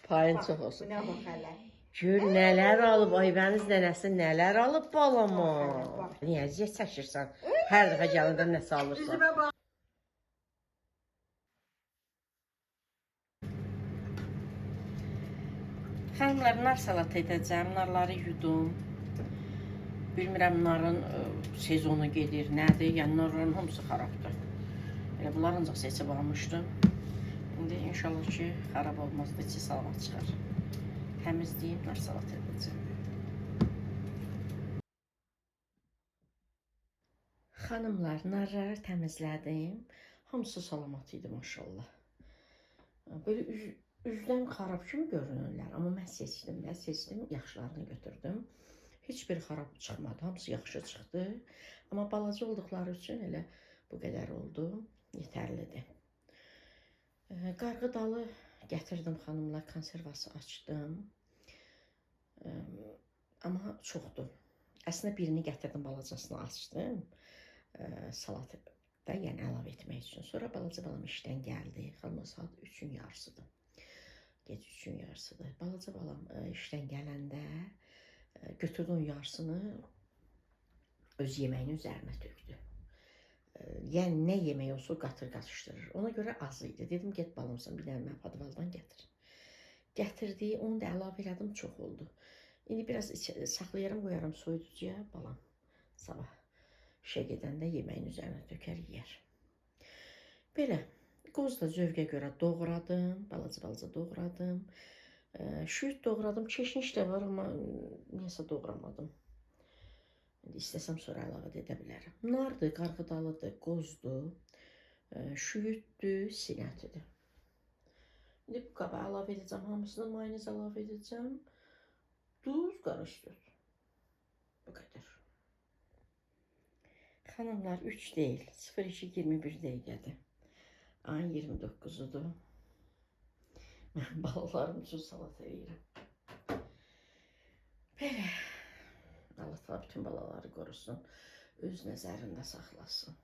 Payın çox olsun. Buna bax hələ. Gör nələr alıb, Aybəniz nənəsi nələr alıb balama. Bax. Niyə əziyyət çəkirsən? Hər dəfə gələndə nəsə alırsan. Üzümə bax. Xanımlar, nar salat edəcəm, narları yudum. Bilmirəm, narın sezonu gedir, nədir, yəni narların hamısı xarabdır. Elə bunlar ancaq seçib almışdım. İndi inşallah ki, xarab olmaz da içi salamat çıxar. Təmizləyib nar salat edəcəm. Xanımlar, narları təmizlədim. Hamısı salamat idi, maşallah. Böyle üzdən xarab kimi görünürlər. Amma mən seçdim, yaxşılarını götürdüm. Heç bir xarab çıxmadı, hamısı yaxşı çıxdı. Amma balaca olduqları üçün elə bu qədər oldu, yetərlidir. Qarğı dalı gətirdim xanımlar, konservası açdım. Amma çoxdur. Əslində birini gətirdim, balacasını açdım. Salatı da yəni əlavə etmək üçün. Sonra balaca balam işdən gəldi. Xanımlar, saat 3-ün yarısıdır. Gec 3-ün yarısıdır. Balaca balam işdən gələndə götürdü onun yarısını öz yeməyinin üzərinə tökdü. Yəni nə yemək olsa qatır qatışdırır. Ona görə az idi. Dedim, get balamsan, bir dənə mən padvaldan gətir. Gətirdi, onu da əlavə elədim, çox oldu. İndi biraz saxlayaram, qoyaram soyuducuya, balam sabah işə gedəndə yeməyin üzərinə tökər, yeyər. Belə, qoz da zövqə görə doğradım, balaca doğradım. Şüyüd doğradım, keşniş də var, amma niyəsə doğramadım. İndi istəsəm sonra əlavə edə bilərəm. Nardır, qarğıdalıdır, qozdur, şüyüddür, sinətidir. İndi bu qaba əlavə edəcəm, hamısına mayonez əlavə edəcəm. Duz, qarışdır. Bu qədər. Xanımlar, 3 deyil, 02:21 dəqiqədir. Ayın 29-udur. Mən balalarım üçün salat edirəm. Belə, Allah da bütün balaları qorusun, öz nəzərində saxlasın.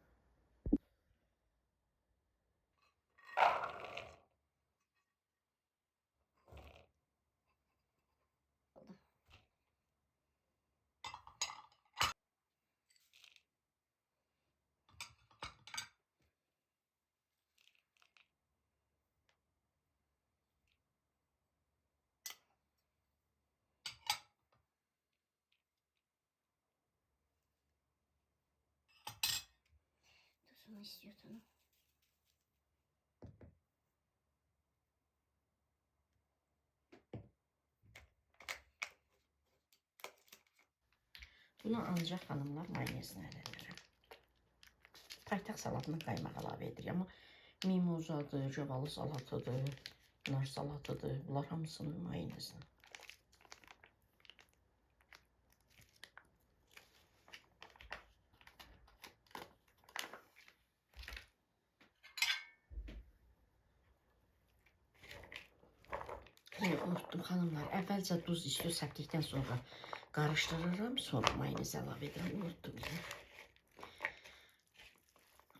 Tuzunu istiyorsun. Bunu ancaq xanımlar mayonezlə edirəm. Paytaxt salatına qaymaq əlavə edirik, amma mimozadır, jovalı salatıdır, nar salatıdır, bunlar hamısının mayonezlə. Unuttum xanımlar, əvvəlcə duz istiyor səpdikdən sonra qarışdırırım, sonra mayonez əlavə edirəm, unuttum yine.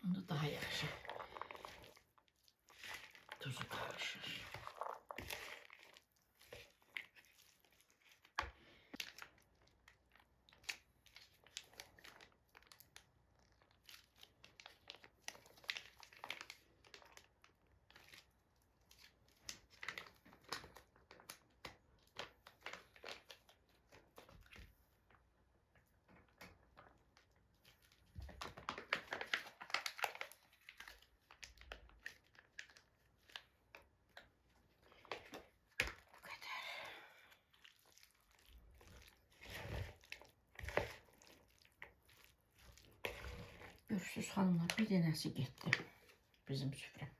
Onda daha yaxşı tuzu qarışır. Görürsünüz xanımlar, bir dənəsi getdi bizim süfrə.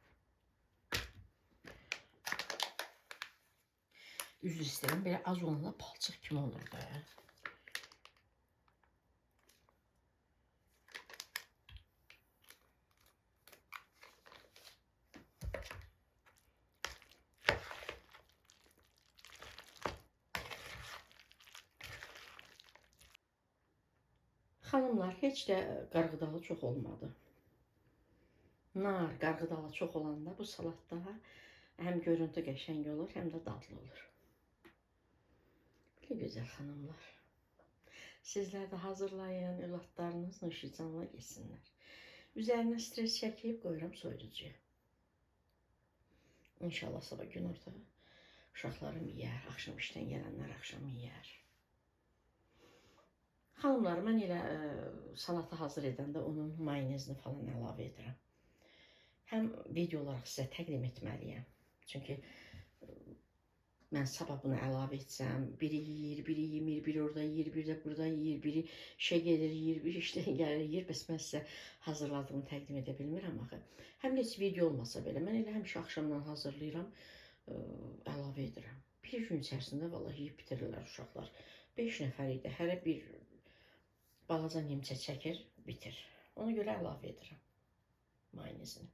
Üzr istəyirəm, belə az olanla palçıq kimi olur da. Xanımlar, heç də qarğıdalı çox olmadı. Nar, qarğıdalı çox olanda bu salatda Həm görüntü qəşəng olur, həm də dadlı olur. Belə gözəl xanımlar. Sizlər də hazırlayın, övladlarınız nuşicanla yesinlər. Üzərinə stres çəkib qoyuram soyuducuya. İnşallah sabah gün orta uşaqlarım yeyər, axşam işdən gələnlər axşam yeyər. Xanımlar, mən elə salatı hazır edəndə onun mayonezini falan əlavə edirəm. Həm video olaraq sizə təqdim etməliyəm. Çünki mən sabah bunu əlavə etsəm, biri yeyir, biri yemir, biri orada yeyir, biri də burada yeyir, biri işə gedir, yeyir, biri işdən gəlir, yeyir. Bəs mən sizə hazırladığımı təqdim edə bilmirəm axı. Həm də heç video olmasa belə, mən elə həmişə axşamdan hazırlayıram, əlavə edirəm. Bir gün içərisində vallahi yeyib bitirirlər uşaqlar. 5 nəfər idi, hərə bir balaca nimçə çəkir, bitir. Ona görə əlavə edirəm mayonezini.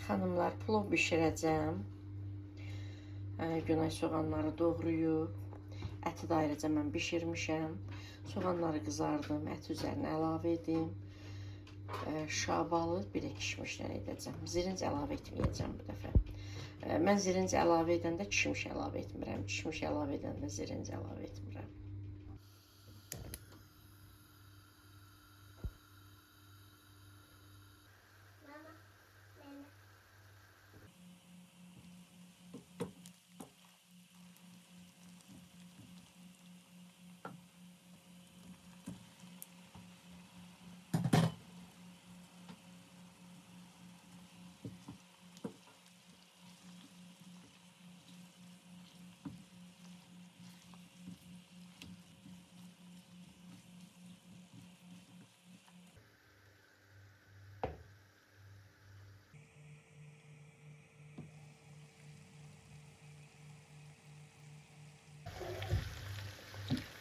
Xanımlar, plov bişirəcəm. Günay soğanları doğrayıb. Əti də ayrıca mən bişirmişəm. Soğanları qızardım, ət üzərinə əlavə edim. Şabalı bir də kişmişdən edəcəm. Zirinc əlavə etməyəcəm bu dəfə. Mən zirinc əlavə edəndə kişmiş əlavə etmirəm. Kişmiş əlavə edəndə zirinc əlavə etmirəm.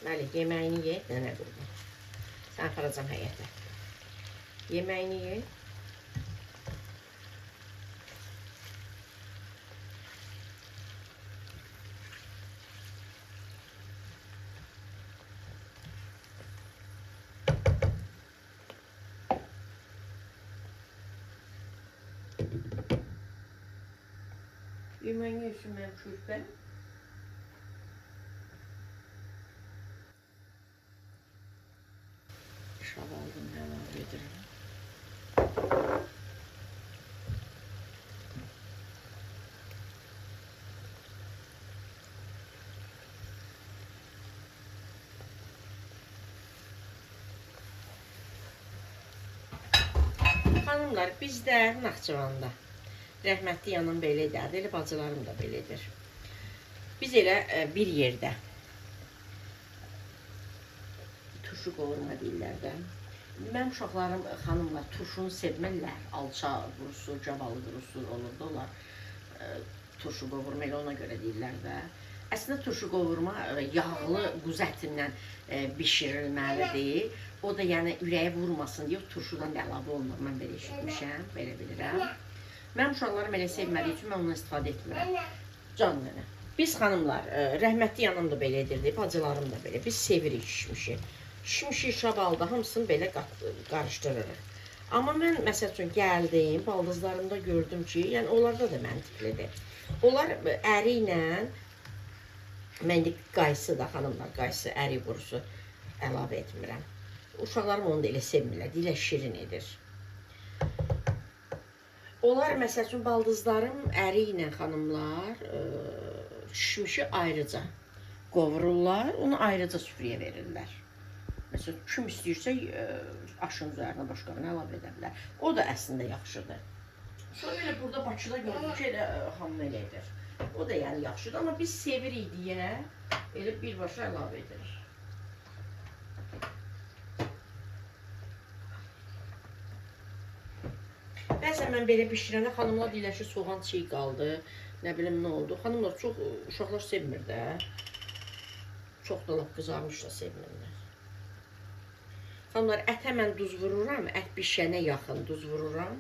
Bəli, yeməyini ye, nənə qurban. Sən aparacam həyətə. Yeməyini ye. Yeməyini yesin mənim körpəm. Şabaldım, əlavə edirəm. Xanımlar, bizdə Naxçıvanda rəhmətli yanım belə edərdi, elə bacılarım da belədir. Biz elə bir yerdə turşu qovurma deyirlər də. Mənim uşaqlarım, xanımlar, turşunu sevmirlər. Alça qurusu, cabalı qurusu olurdu. Onlar turşu qovurma elə ona görə deyirlər də. Əslində turşu qovurma yağlı quzu ətindən bişirilməlidir. O da yəni ürəyə vurmasın deyə turşudan da əlavə olunur. Mən belə eşitmişəm, belə bilirəm. Mənim uşaqlarım elə sevmədiyi üçün mən ondan istifadə etmirəm. Can nənə. Biz xanımlar, rəhmətli yanım da belə edirdi, bacılarım da belə. Biz sevirik kişmişi. Kişmişi, şabalda hamısını belə qarışdırırıq. Amma mən məsəl üçün gəldim, baldızlarımda gördüm ki, yəni onlarda da məntiqlidir. Onlar əri ilə, mən də qaysı da xanımlar, qaysı, əri qurusu əlavə etmirəm. Uşaqlarım onu da elə sevmirlər, deyirlər şirin edir. Onlar, məsəl üçün, baldızlarım əri ilə xanımlar kişmişi ayrıca qovururlar, onu ayrıca süfrəyə verirlər. Məsələn, kim istəyirsə aşın üzərinə başqa bir əlavə edə bilər. O da əslində yaxşıdır. Sonra elə burada Bakıda gördüm ki, elə hamı elə edir. O da yəni yaxşıdır, amma biz sevirik deyə elə birbaşa əlavə edirik. Bəzən mən belə bişirəndə xanımlar deyirlər ki, soğan çiğ qaldı, nə bilim nə oldu. Xanımlar çox uşaqlar sevmir də. Çox da lap qızarmış da sevmirlər. Xanımlar, ətə mən duz vururam, ət bişənə yaxın duz vururam.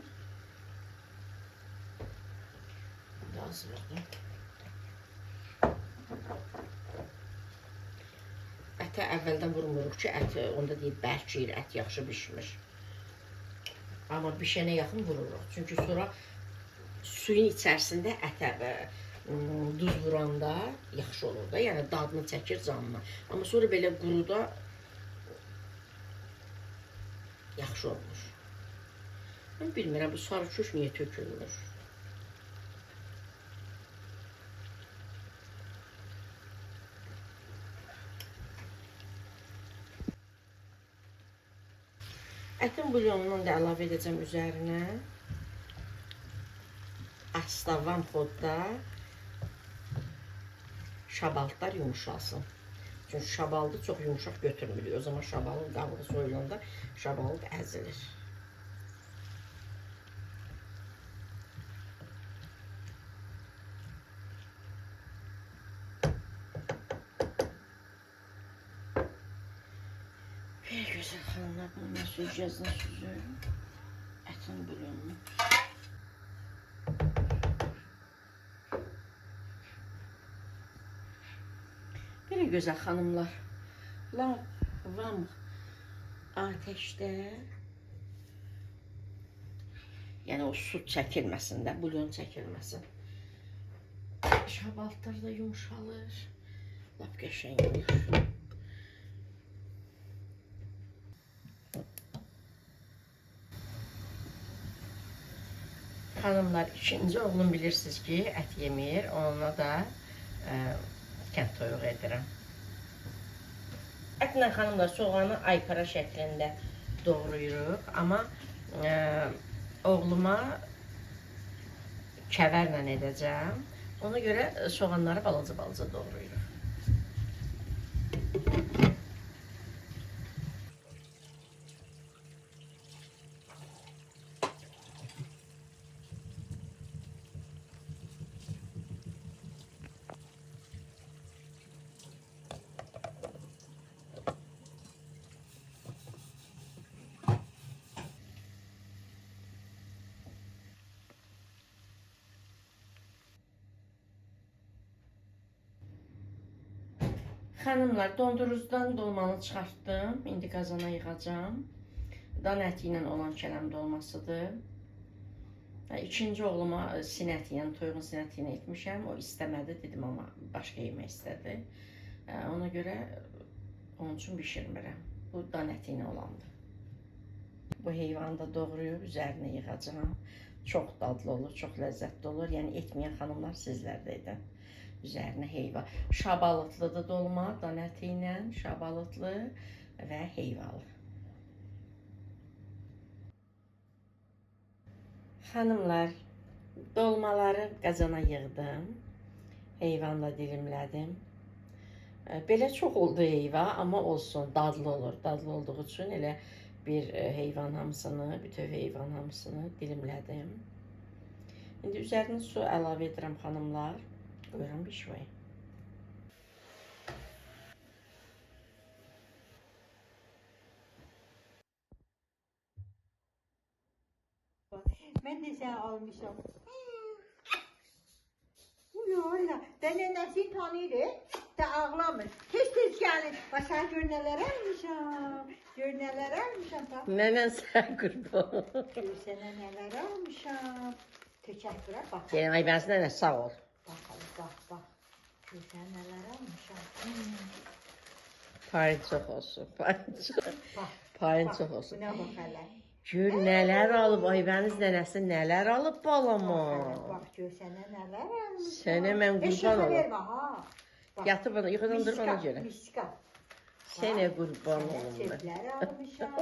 Az vurdum. ətə əvvəldən vurmuruq ki, ət onda deyib bərkiyir, ət yaxşı bişmiş. Amma bişənə yaxın vururuq. Çünki sonra suyun içərisində ətə duz vuranda yaxşı olur da, yəni dadını çəkir canına. Amma sonra belə quruda yaxşı olmur. Mən bilmirəm, bu sarı köş niyə tökülmür? Ətin bulyonundan da əlavə edəcəm üzərinə. Astavan xodda şabaltlar yumuşalsın. Çünki şabaldı çox yumuşaq götürmülür. O zaman şabalın qabığı soyulanda şabalıq əzilir. Bir gözəl xanımlar, bunu süzgəclə süzüyorum. Ətin bulyonunu. Belə gözəl xanımlar, lavam ateşdə, yəni o su çəkilməsin də, bulyon çəkilməsin. Şabaltlar da yumuşalır, lap qəşəng olur. Xanımlar, ikinci oğlum bilirsiniz ki, ət yemir, ona da kənd toyuğu edirəm. Ətlə xanımlar, soğanı aypara şəklində doğrayırıq, amma oğluma kəvərlə edəcəm. Ona görə soğanları balaca-balaca doğrayırıq. Xanımlar, dondurucudan dolmanı çıxartdım. İndi qazana yığacam. Dan əti ilə olan kələm dolmasıdır. İkinci oğluma sinəti, yəni toyuğun sinəti ilə etmişəm. O istəmədi, dedim, amma başqa yemək istədi. Ona görə onun üçün bişirmirəm. Bu dan əti ilə olandır. Bu heyvanı da doğrayıb üzərinə yığacam. Çox dadlı olur, çox ləzzətli olur. Yəni etməyən xanımlar sizlər də edin. Üzərinə heyva. Şabalıtlıdır dolma, dan əti ilə, şabalıtlı və heyvalı. Xanımlar, dolmaları qazana yığdım. Heyvanla dilimlədim. Belə çox oldu heyva, amma olsun, dadlı olur. Dadlı olduğu üçün elə bir heyvan hamısını, bütöv heyvan hamısını dilimlədim. İndi üzərinə su əlavə edirəm xanımlar. Qoyuram bişməyə. Mən də səni almışam. Yola, dənənəsini tanıyır, da ağlamır. Tez-tez gəlir. Bax, sən gör nələr almışam. Gör nələr almışam. Nənən sən qurban. Gör sənə nələr almışam. Tökək bura, bax. Deyəm, ay bənsin nənə, sağ ol. Bax. Gör sənə nələr almışam. Payın çox olsun, payın çox olsun. Buna bax hələ. Gör nələr alıb, Aybəniz nənəsi nələr alıb balama. Bax, gör sənə nələr almışam. Sənə mən qurban olum. vermə, ha. Yatıb ona, yuxudan dur ona görə. Miska. Sənə qurban olum mən. Sənə sütlər almışam,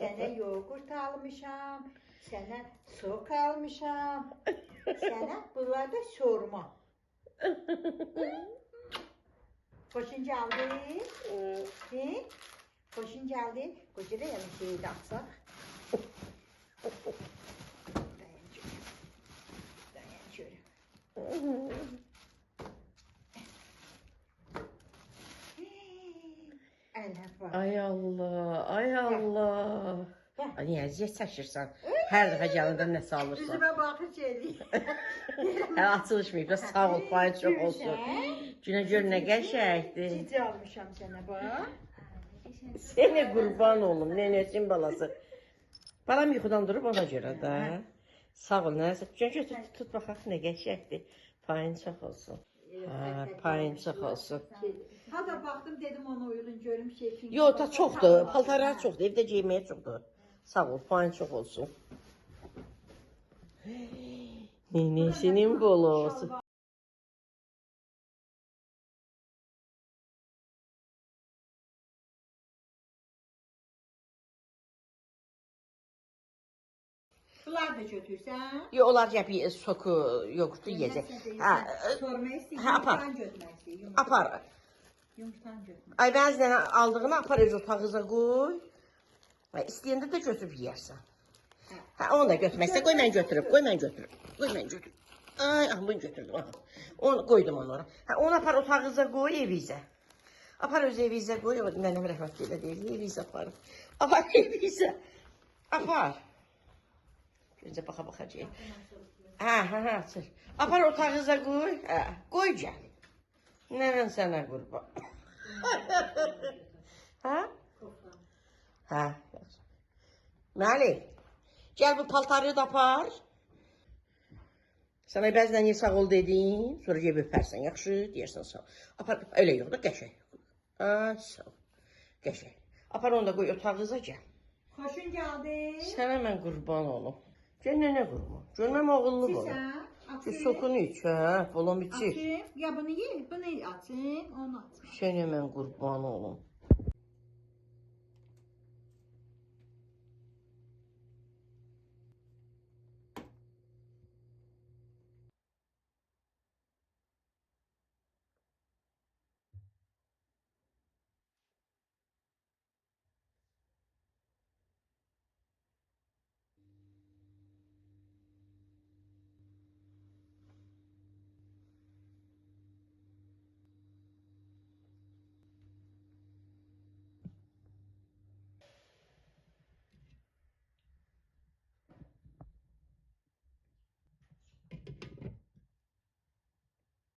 sənə yoğurt almışam, sənə sok almışam, sənə bunlar da sorma. Xoşun gəldi? Xoşun gəldi? Qoca da yəni şeyi də atsaq. Dayan görüm. Ay Allah, ay Allah. Niyə əziyyət çəkirsən? Hər dəfə gələndə nəsə alırsan. Üzümə baxır eləyir. Hələ açılışmayıb da sağ ol, payın çox olsun. Günə gör nə qəşəkdir. Cici almışam sənə bax. Seni qurban olum, nənəsin balası. Balam yuxudan durub ona görə də. Sağ ol, nənəsə. Götür, tut baxaq nə qəşəngdir. Payın çox olsun. Payın çox olsun. Ha da baxdım dedim ona uyğun görüm şey. Yox, da çoxdur. Paltarlar çoxdur. Evdə geyməyə çoxdur. Sağ ol, payın çox olsun. Nənəsinin bol olsun. Bunlar da götürsən. Yox, onlar gəpi soku yoxdur yeyəcək. Sorma istəyir. apar. Yumurtan götürmək istəyir. Apar. Yumurtan götürmək. Ay bəzən aldığını apar öz otağınıza qoy. Ay istəyəndə də götürüb yeyərsən. Onu da götürməksə qoy mən götürüb, qoy mən götürüb. Qoy mən götürüb. Ay, bunu götürdüm. Onu qoydum onu ora. Onu apar otağınıza qoy evizə. Apar öz evizə qoy. Nənəm rəhmətli elə deyir. Evizə aparım. Apar evizə. Apar. Gözə baxa-baxacaq. Açır. Apar otağınıza qoy. Qoy gəl. Nənən sənə qurban. Məli, gəl bu paltarı da apar. Sənə bəzən niyə sağ ol dedin, sonra gəlib öpərsən, yaxşı, deyərsən sağ ol. Apar, elə yox da, qəşəng. Sağ ol, qəşəng. Apar onu da qoy otağınıza gəl. Xoşun gəldi. Sənə mən qurban olum. Gəl nənə qurban. Görməm oğullu bu. Şu sokunu iç, bolom içir. Açayım, ya bunu ye, bunu açayım, onu açayım. Sənə mən qurban olum.